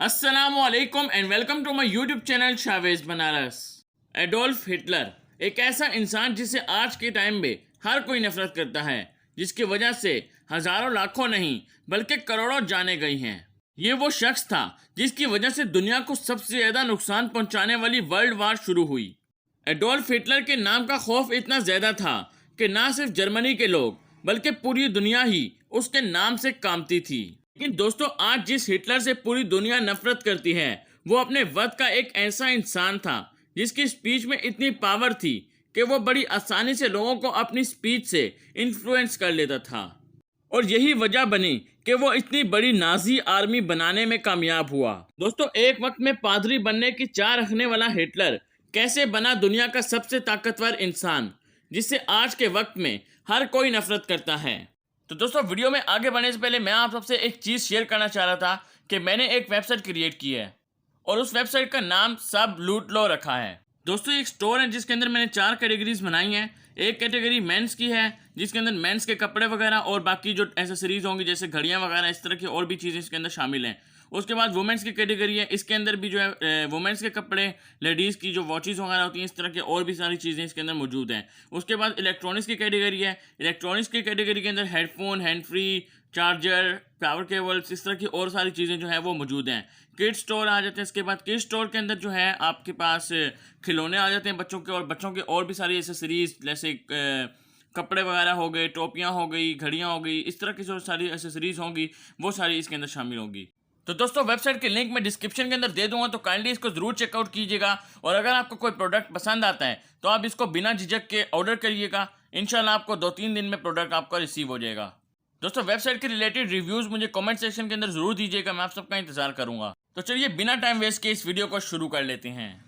अस्सलामुअलैकुम and welcome to my YouTube channel Shavez Banaras. Adolf Hitler एक ऐसा इंसान जिसे आज के टाइम में हर कोई नफरत करता है, जिसकी वजह से हजारों लाखों नहीं बल्कि करोड़ों जाने गई हैं। ये वो शख्स था जिसकी वजह से दुनिया को सबसे ज्यादा नुकसान पहुंचाने वाली वर्ल्ड वार शुरू हुई। एडोल्फ हिटलर के नाम का खौफ इतना ज्यादा था कि ना सिर्फ जर्मनी के लोग बल्कि पूरी दुनिया ही उसके नाम से कांपती थी। लेकिन दोस्तों, आज जिस हिटलर से पूरी दुनिया नफरत करती है वो अपने वक्त का एक ऐसा इंसान था जिसकी स्पीच में इतनी पावर थी कि वो बड़ी आसानी से लोगों को अपनी स्पीच से इन्फ्लुएंस कर लेता था। और यही वजह बनी कि वो इतनी बड़ी नाजी आर्मी बनाने में कामयाब हुआ। दोस्तों, एक वक्त में पादरी बनने की चाह रखने वाला हिटलर कैसे बना दुनिया का सबसे ताकतवर इंसान, जिससे आज के वक्त में हर कोई नफरत करता है। तो दोस्तों, वीडियो में आगे बढ़ने से पहले मैं आप सबसे एक चीज़ शेयर करना चाह रहा था कि मैंने एक वेबसाइट क्रिएट की है और उस वेबसाइट का नाम सब लूट लो रखा है। दोस्तों, एक स्टोर है जिसके अंदर मैंने 4 कैटेगरीज बनाई हैं। एक कैटेगरी मेंस की है जिसके अंदर मेंस के कपड़े वगैरह और बाकी जो एसेसरीज होंगी जैसे घड़ियां वगैरह, इस तरह की और भी चीज़ें इसके अंदर शामिल हैं। उसके बाद वुमेंस की कैटेगरी है, इसके अंदर भी जो है वुमेंस के कपड़े, लेडीज़ की जो वॉचेस वगैरह होती हैं, इस तरह के और भी सारी चीज़ें इसके अंदर मौजूद हैं। उसके बाद इलेक्ट्रॉनिक्स की कैटेगरी है, इलेक्ट्रॉनिक्स की कैटेगरी के अंदर headphone, hand free, charger, power cables, इस तरह की और सारी चीज़ें जो है वो मौजूद हैं। किड स्टोर आ जाते हैं। इसके बाद किड स्टोर के अंदर जो है आपके पास खिलौने आ जाते हैं बच्चों के, और बच्चों के और भी सारी एसेसरीज जैसे कपड़े वगैरह हो गए, टोपियाँ हो गई, घड़ियाँ हो गई, इस तरह की जो सारी एसेसरीज होंगी वो सारी इसके अंदर शामिल होंगी। तो दोस्तों, वेबसाइट के लिंक मैं डिस्क्रिप्शन के अंदर दे दूंगा, तो काइंडली इसको जरूर चेकआउट कीजिएगा। और अगर आपको कोई प्रोडक्ट पसंद आता है तो आप इसको बिना झिझक के ऑर्डर करिएगा। इंशाल्लाह आपको 2-3 दिन में प्रोडक्ट आपका रिसीव हो जाएगा। दोस्तों, वेबसाइट के रिलेटेड रिव्यूज मुझे कमेंट सेक्शन के अंदर जरूर दीजिएगा, मैं आप सबका इंतजार करूंगा। तो चलिए बिना टाइम वेस्ट के इस वीडियो को शुरू कर लेते हैं।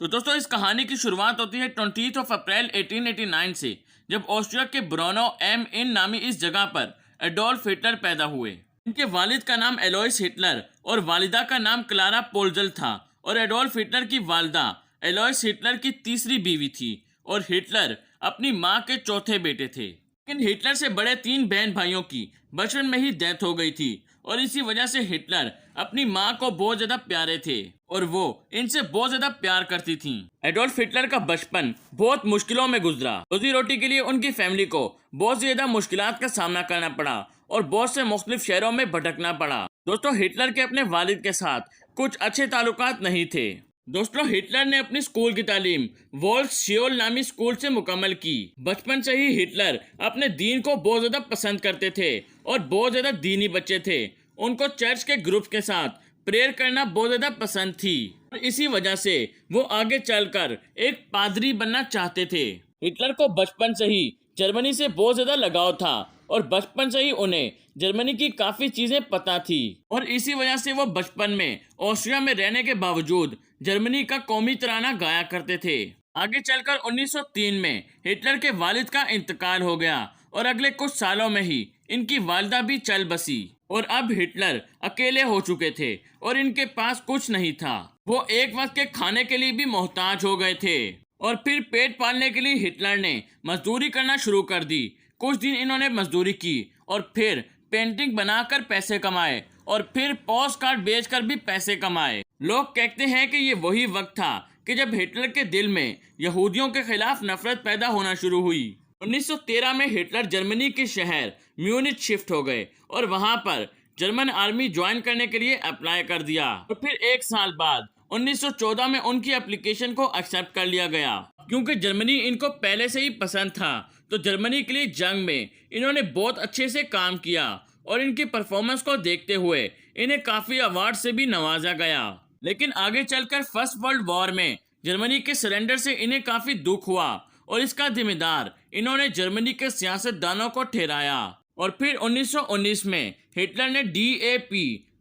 तो दोस्तों, इस कहानी की शुरुआत होती है 20 अप्रैल 1889 से, जब ऑस्ट्रिया के ब्रोनो एम इन नामी इस जगह पर एडोल्फ हिटलर पैदा हुए। इनके वालिद का नाम एलोइस हिटलर और वालिदा का नाम क्लारा पोल्जल था। और एडोल्फ हिटलर की वालिदा एलोइस हिटलर की तीसरी बीवी थी और हिटलर अपनी माँ के चौथे बेटे थे। लेकिन हिटलर से बड़े 3 बहन भाइयों की बचपन में ही डेथ हो गई थी और इसी वजह से हिटलर अपनी माँ को बहुत ज्यादा प्यारे थे और वो इनसे बहुत ज्यादा प्यार करती थीं। एडोल्फ हिटलर का बचपन बहुत मुश्किलों में गुजरा। रोजी रोटी के लिए उनकी फैमिली को बहुत ज्यादा मुश्किलात का सामना करना पड़ा और बहुत से मुख्तलिफ शहरों में भटकना पड़ा। दोस्तों, हिटलर के अपने वालिद के साथ कुछ अच्छे ताल्लुकात नहीं थे। दोस्तों, हिटलर ने अपनी स्कूल की तालीम वोल्स शियोल नामी स्कूल से मुकम्मल की। बचपन से ही हिटलर अपने दीन को बहुत ज्यादा पसंद करते थे और बहुत ज्यादा दीनी बच्चे थे। उनको चर्च के ग्रुप के साथ प्रेयर करना बहुत ज्यादा पसंद थी और इसी वजह से वो आगे चलकर एक पादरी बनना चाहते थे। हिटलर को बचपन से ही जर्मनी से बहुत ज्यादा लगाव था और बचपन से ही उन्हें जर्मनी की काफी चीजें पता थी और इसी वजह से वो बचपन में ऑस्ट्रिया में रहने के बावजूद जर्मनी का कौमी तराना गाया करते थे। आगे चलकर 1903 में हिटलर के वालिद का इंतकाल हो गया और अगले कुछ सालों में ही इनकी वालिदा भी चल बसी और अब हिटलर अकेले हो चुके थे और इनके पास कुछ नहीं था। वो एक वक्त के खाने के लिए भी मोहताज हो गए थे और फिर पेट पालने के लिए हिटलर ने मजदूरी करना शुरू कर दी। कुछ दिन इन्होंने मजदूरी की और फिर पेंटिंग बनाकर पैसे कमाए और फिर पोस्ट कार्ड बेचकर भी पैसे कमाए। लोग कहते हैं कि ये वही वक्त था कि जब हिटलर के दिल में यहूदियों के खिलाफ नफरत पैदा होना शुरू हुई। 1913 में हिटलर जर्मनी के शहर म्यूनिच शिफ्ट हो गए और वहां पर जर्मन आर्मी ज्वाइन करने के लिए अप्लाई कर दिया और फिर 1 साल बाद 1914 में उनकी एप्लीकेशन को एक्सेप्ट कर लिया गया। क्योंकि जर्मनी इनको पहले से ही पसंद था तो जर्मनी के लिए जंग में इन्होंने बहुत अच्छे से काम किया और इनकी परफॉर्मेंस को देखते हुए इन्हें काफी अवार्ड से भी नवाजा गया। लेकिन आगे चलकर फर्स्ट वर्ल्ड वॉर में जर्मनी के सरेंडर से इन्हें काफी दुख हुआ और इसका जिम्मेदार इन्होंने जर्मनी के सियासतदानों को ठहराया। और फिर 1919 में हिटलर ने DAP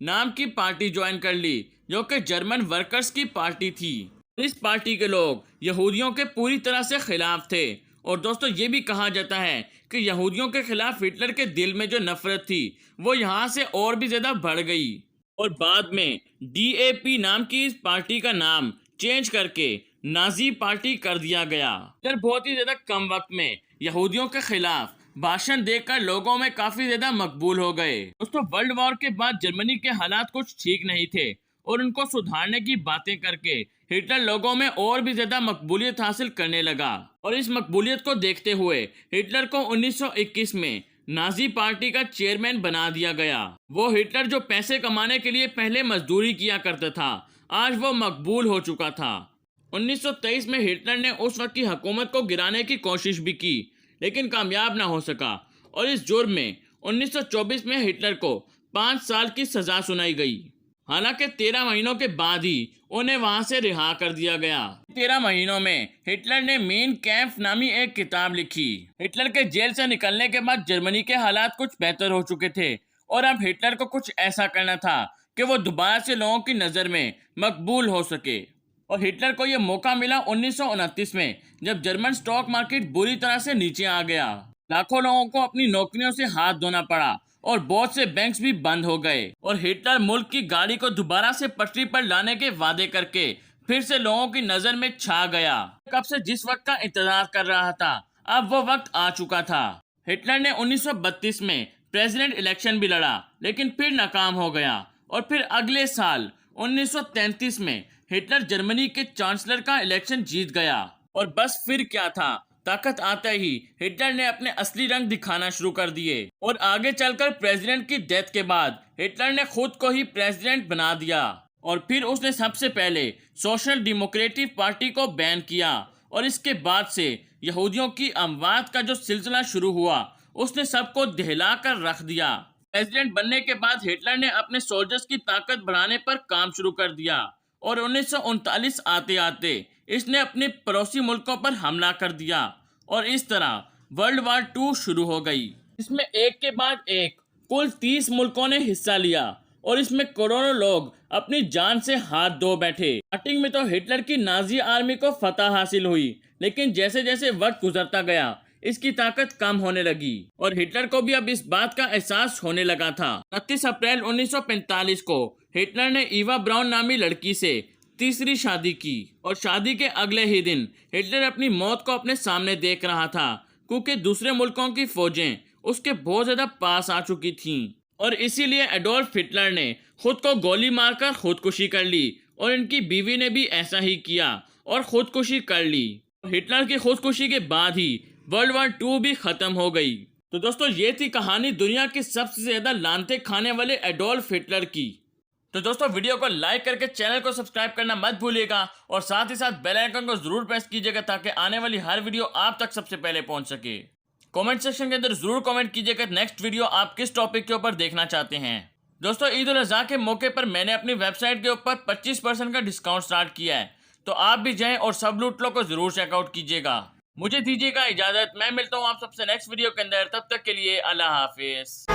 नाम की पार्टी ज्वाइन कर ली, जो कि जर्मन वर्कर्स की पार्टी थी। इस पार्टी के लोग यहूदियों के पूरी तरह से खिलाफ थे और दोस्तों, ये भी कहा जाता है कि यहूदियों के खिलाफ हिटलर के दिल में जो नफरत थी वो यहाँ से और भी ज्यादा बढ़ गई और बाद में DAP नाम की इस पार्टी का नाम चेंज करके नाजी पार्टी कर दिया गया। फिर बहुत ही ज्यादा कम वक्त में यहूदियों के खिलाफ भाषण देकर लोगों में काफी ज्यादा मकबूल हो गए। दोस्तों, वर्ल्ड वॉर के बाद जर्मनी के हालात कुछ ठीक नहीं थे और उनको सुधारने की बातें करके हिटलर लोगों में और भी ज्यादा मकबूलियत हासिल करने लगा। और इस मकबूलियत को देखते हुए हिटलर को 1921 में नाजी पार्टी का चेयरमैन बना दिया गया। वो हिटलर जो पैसे कमाने के लिए पहले मजदूरी किया करता था, आज वो मकबूल हो चुका था। 1923 में हिटलर ने उस वक्त की हुकूमत को गिराने की कोशिश भी की, लेकिन कामयाब ना हो सका और इस जुर्म में 1924 में हिटलर को 5 साल की सजा सुनाई गई। हालांकि 13 महीनों के बाद ही उन्हें वहां से रिहा कर दिया गया। 13 महीनों में हिटलर ने मेन कैंप नामी एक किताब लिखी। हिटलर के जेल से निकलने के बाद जर्मनी के हालात कुछ बेहतर हो चुके थे और अब हिटलर को कुछ ऐसा करना था कि वो दोबारा से लोगों की नज़र में मकबूल हो सके। और हिटलर को यह मौका मिला 1929 में, जब जर्मन स्टॉक मार्केट बुरी तरह से नीचे आ गया। लाखों लोगों को अपनी नौकरियों से हाथ धोना पड़ा और बहुत से बैंक्स भी बंद हो गए और हिटलर मुल्क की गाड़ी को दोबारा से पटरी पर लाने के वादे करके फिर से लोगों की नजर में छा गया। कब से जिस वक्त का इंतजार कर रहा था, अब वो वक्त आ चुका था। हिटलर ने 1932 में प्रेसिडेंट इलेक्शन भी लड़ा, लेकिन फिर नाकाम हो गया और फिर अगले साल 1933 में हिटलर जर्मनी के चांसलर का इलेक्शन जीत गया। और बस फिर क्या था, ताकत आते ही हिटलर ने अपने असली रंग दिखाना शुरू कर दिए और आगे चलकर प्रेसिडेंट की डेथ के बाद हिटलर ने खुद को ही प्रेसिडेंट बना दिया। और फिर उसने सबसे पहले सोशल डेमोक्रेटिक पार्टी को बैन किया और इसके बाद से यहूदियों की अमवात का जो सिलसिला शुरू हुआ, उसने सबको दहला कर रख दिया। प्रेसिडेंट बनने के बाद हिटलर ने अपने सोल्जर्स की ताकत बढ़ाने पर काम शुरू कर दिया और 1939 आते आते इसने अपने पड़ोसी मुल्कों पर हमला कर दिया और इस तरह वर्ल्ड वार 2 शुरू हो गई। इसमें एक के बाद एक कुल 30 मुल्कों ने हिस्सा लिया और इसमें करोड़ों लोग अपनी जान से हाथ धो बैठे। स्टार्टिंग में तो हिटलर की नाजी आर्मी को फतह हासिल हुई, लेकिन जैसे जैसे वक्त गुजरता गया इसकी ताकत कम होने लगी और हिटलर को भी अब इस बात का एहसास होने लगा था। 29 अप्रैल 1945 को हिटलर ने ईवा ब्राउन नामी लड़की से तीसरी शादी की और शादी के अगले ही दिन हिटलर अपनी मौत को अपने सामने देख रहा था, क्योंकि दूसरे मुल्कों की फौजें उसके बहुत ज्यादा पास आ चुकी थीं और इसीलिए एडोल्फ हिटलर ने खुद को गोली मारकर खुदकुशी कर ली और इनकी बीवी ने भी ऐसा ही किया और खुदकुशी कर ली। हिटलर की खुदकुशी के बाद ही वर्ल्ड वार 2 भी खत्म हो गई। तो दोस्तों, ये थी कहानी दुनिया के सबसे ज्यादा लानते खाने वाले एडोल्फ हिटलर की। तो दोस्तों, वीडियो को लाइक करके चैनल को सब्सक्राइब करना मत भूलिएगा और साथ ही साथ बेल आइकन को जरूर प्रेस कीजिएगा ताकि आने वाली हर वीडियो आप तक सबसे पहले पहुंच सके। कमेंट सेक्शन के अंदर जरूर कमेंट कीजिएगा नेक्स्ट वीडियो आप किस टॉपिक के ऊपर देखना चाहते हैं। दोस्तों, ईद उल अज़हा के मौके पर मैंने अपनी वेबसाइट के ऊपर 25% का डिस्काउंट स्टार्ट किया है, तो आप भी जाएं और सब लूटलो को जरूर चेकआउट कीजिएगा। मुझे दीजिएगा इजाजत, मैं मिलता हूँ आप सबसे नेक्स्ट वीडियो के अंदर। तब तक के लिए अल्लाह हाफिज।